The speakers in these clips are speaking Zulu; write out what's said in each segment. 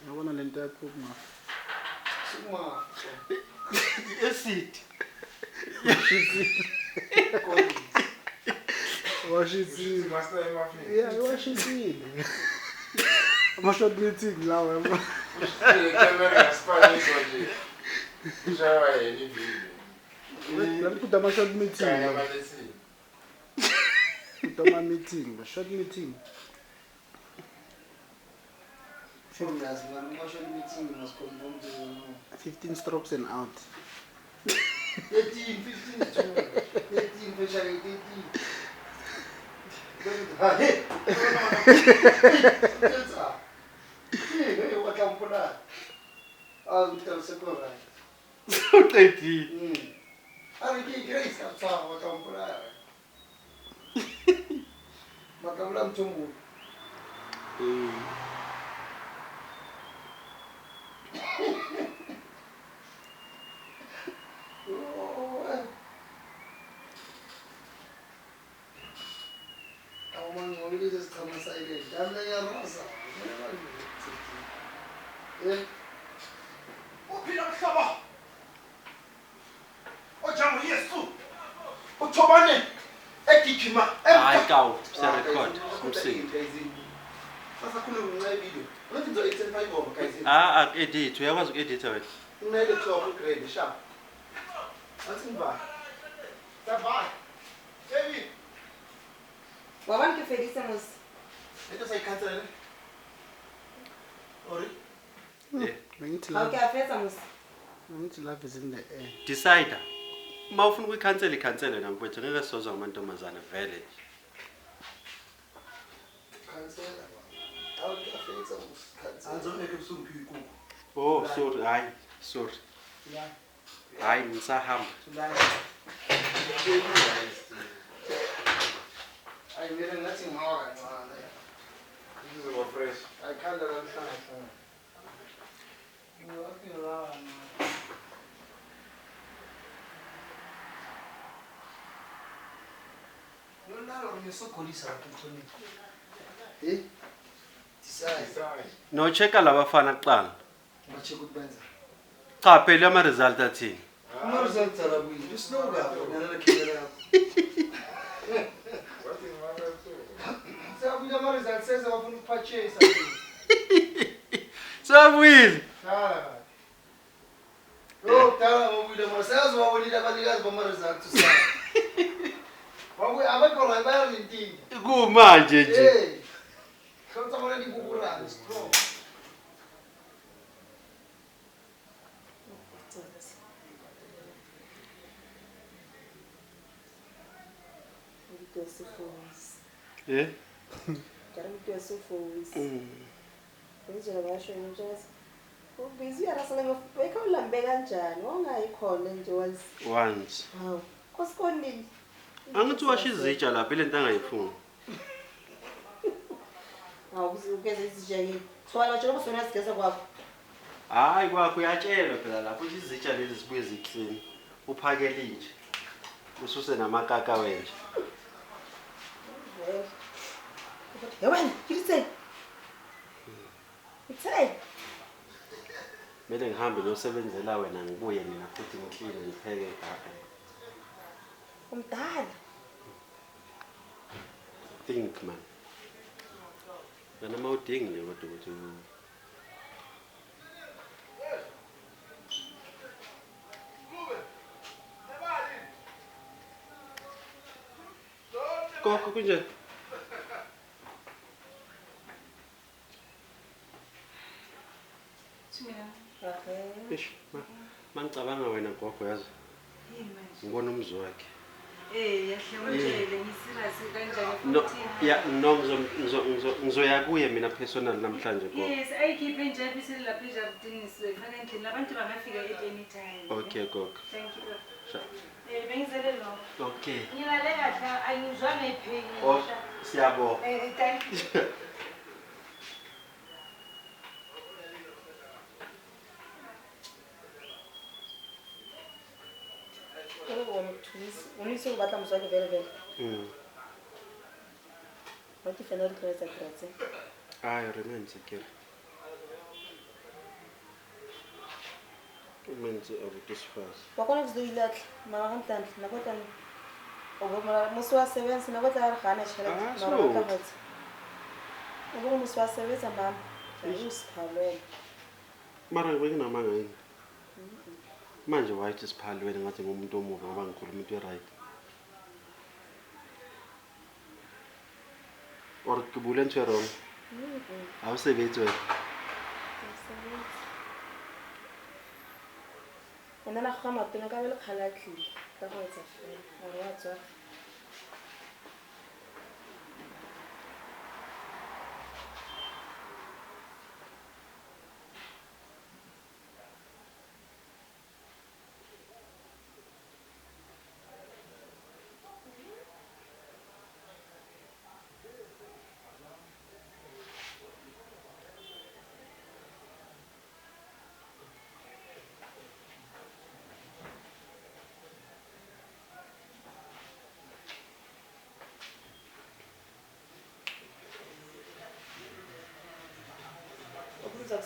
Yabona lento yaphuma. Sigma. Acid. Washizile. Yeah, washizile. Ama-short meeting lawa yabo. Put ama-short meeting. Put ama-meeting, short meeting. From last one, short meeting must confirm to 15 strokes and out. 13, 15, 13, especially 13. What I'm put out? I'll tell Sakura. So 30. I'll give grace. That's what I'm put out. But I'm not too much. Just come aside. Damn, they are awesome. Ophila mhlaba. Ojama Yesu. Uthobane egijima. Hayi kawu, siya record. Umsindi. Sasa kuna mngai video. Unathi nzo 85 ngoba guys. Edit, uyakwazi uku-edit wena. Unele clock grade sharp. Athi ba. Saba. Baby. Waban ke fedisa mos. Ito sai cancel. Ori. Bengithi How la. ke afesa mos. Bengithi love is in the air. Decider. Uma ufuna ukuyikhansela ikhansele nami mfowethu ngeke sizozwa ngamantombazane vele. Cancel. I'll fix cancel. Azoneke busuku ikuku. Oh, sorry. Hayi, sorry. Yeah. Hayi ngisahamba. I made nothing more. This is about fresh. I can't understand. You're walking around. You're not so cool. Eh? Decide. No checka labafana kuqala. Mache kubenza. Cha phela ama result athini. Uma results are we. Just know that. Ngana camera. Sabuya ama results says abafuna ukupurchase. Sabuyile. Hala. Lo tala ngobuya ama sales wabulile abanikazi bama results sa. Wabu abakho la bayalindini. Kumanje nje. Eh. Khotsa bona dikukura strong. Eh? Cara mtu asofous. Nje basho nje. Ubhizi yarasala ngofika ulambe kanjani? Wangayikhona nje Once. Hawu. Kosikonini. Angithi washo izitsha lapha lento angayifuni. Hawu ukeze izijeke. Swala nje ngoba sona sigeza kwakho. Hayi kwakho uyatshelwa phela lapho ukuthi izitsha lezi sibuye ziclean. Uphakele nje. Ususe namakaka wenje. Yabani, ngithe. Ngithe. Mele ngihambe losebenzela wena ngibuye mina futhi ngiclean ngipheke ekhaya. Umdala. Think man. Yana mawudingile kodwa ukuthi Koko kunje? Eish, mangicabanga wena gogo yazi. Ngibona umzi wakhe. Yahlawuntshele ngisirasi kanjani No, futhi. ya no ngizoya kuye mina personal namhlanje gogo. Yes, ayikhiphe nje episini lapha ejardini sifana endlini abantu bangafika at any time. Okay gogo. Thank you. Sure. Bengizele lo. Okay. Ngilale kahle angizwanga ipheki. Oh, siyabonga. Thank you. o ne se go batla moswa ke vele ba ke fena re tsa kratse Ai, remains aqui. Remains of this fast. wa kona go ile atla mara ga ntla na go tla o bo mara moswa 7 sena go tla re gana tshela Ah, mara so. ka batse o bo moswa 7 tsa mama o siphalele Mara nginamanga yini? Manje wayithi siphalweni ngathi ngumuntu omubi ngoba ngikhuluma into right. Or ke bule ntho e wrong. Ha o sebetse wena. ena na go matona ka bele khalatli ka go etsa fela gore wa tswa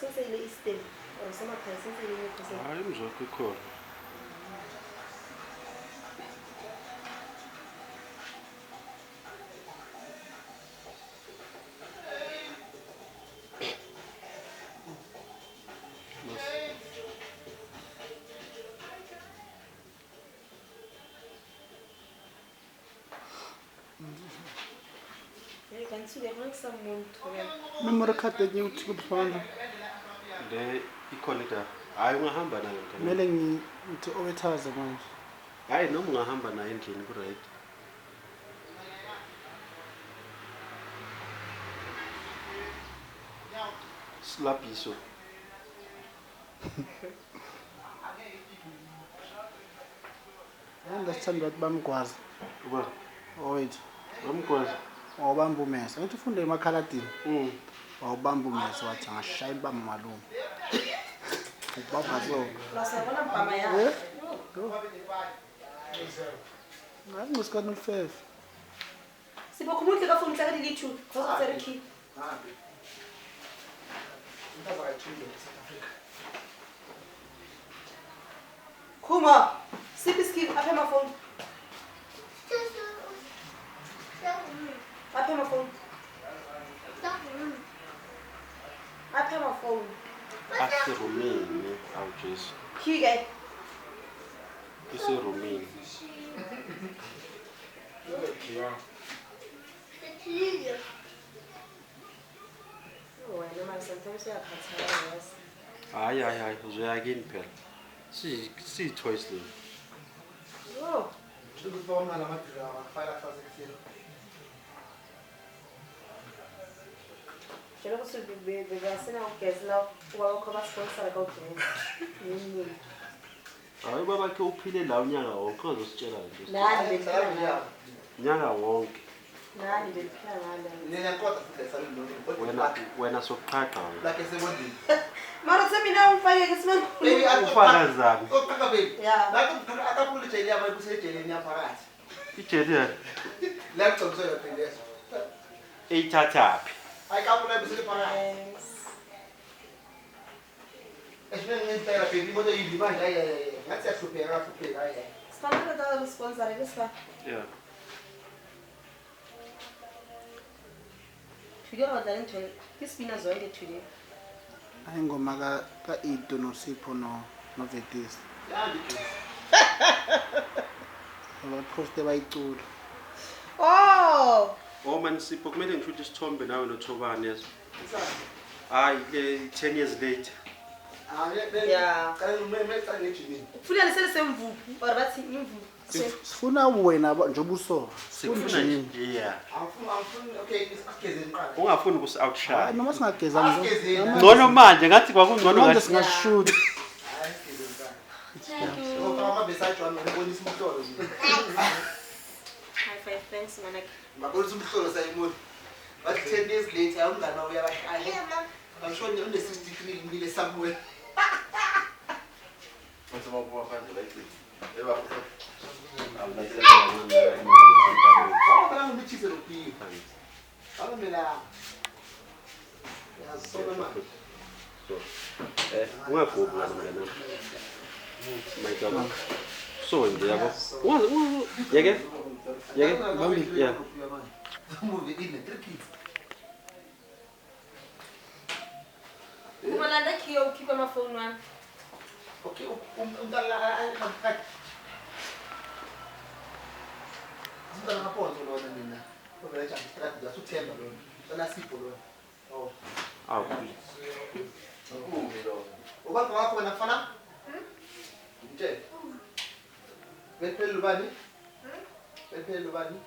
since ile Eastern or some time since ile Newcastle Hayi mzoko ikhona. you can see they want someone to memory card enye ukufana Le ikhona da. Hayi ungahamba nayo mntana. kumele ngithi owethaza manje Hayi noma ungahamba nayo endlini ku right. Slapiso. andasithanda ukuthi bamgwaza Uba owethu bamkwazi. wawubamba umesa ngithi ufunde emakhaladini wawubamba umesa wathi angashaya ibamba malume ubamba so Lasabona mama ya ngathi ngesikhathi ngifefe Sibo khumuhle ka phone tsaka di le 2 go tsere ki Kuma sipiski aphe ma phone aphe ma phone aphe ma phone Ase Romini au Jesu. ki guy Ise Romini. Oh, I know my sometimes ya khathala yes Hayi uzoyakini phela. Si choice le. Oh Ukubona la madira file fast ekuseni. Jelo go se be sena o kesla wa go ba sponsor ka o teng Hayi baba ke uphile la unyaka wonke uzositshela nje. nani bekhona Unyaka wonke. nani bekhona ngala Niyakwazi futhi salini Wena sokuqhaqa wena. like sebondini. mara tse mina umfake ke sima Ufakazana. Oqhaqa baby. ya La akapula ejele yabo kusejeleni yaphakathi. Ijeli La kucobisa yona phela. eyithathaphi. Ayikapula bisele phakathi. Esibeni ngempela baby imoto yini manje ayi ngathi siyahlupheka ayi. Spanaka da sponsor ke spa Yeah. Today or then to this spina zonke today ayingoma ka Ido noSipho noVetis abaposte bayicula Oh Oh man Sipho kumele ngishuthi isithombe nawe noThobani yazo. Hayi le 10 years later. Yeah. Kana umemeza ngejini. Ufuna lesele semvubu or bathi imvubu sifuna wena njengoba uso Sikufuna nje. Yeah. Angifuni okay isigeze niqala. Ungafuni ukusi outshine. noma singagezanga Ngcono manje ngathi kwakungcono manje ngathi singashoot Hayi isigeze niqala. Thank you. Ngokama besajwa ngibonisa umhlolo nje. High five thanks manak Ngabonisa umhlolo sayimoni. But 10 days later umngane uyabashaya. I'm sure une 63 ngibile somewhere. maphuma phandle like this. Eba Awubalanga umithise lokuphi. Awumela. Yazona manje. Ungagubhi la mngane. Mayithola. So nje yabo. Yeke? Bambili. Yeah. Move in the 3 kids. Umalanda kiyo ukhipha amafoni wami. Okay, umntana akakhathi. Umntana akaphonzo lona mina. Ovela cha strategy asuthemba lona. Sana sipho lona. Oh. Aw. Ubaba wakho wena kufana? Mthe. Bethele ubani? Bethele ubani?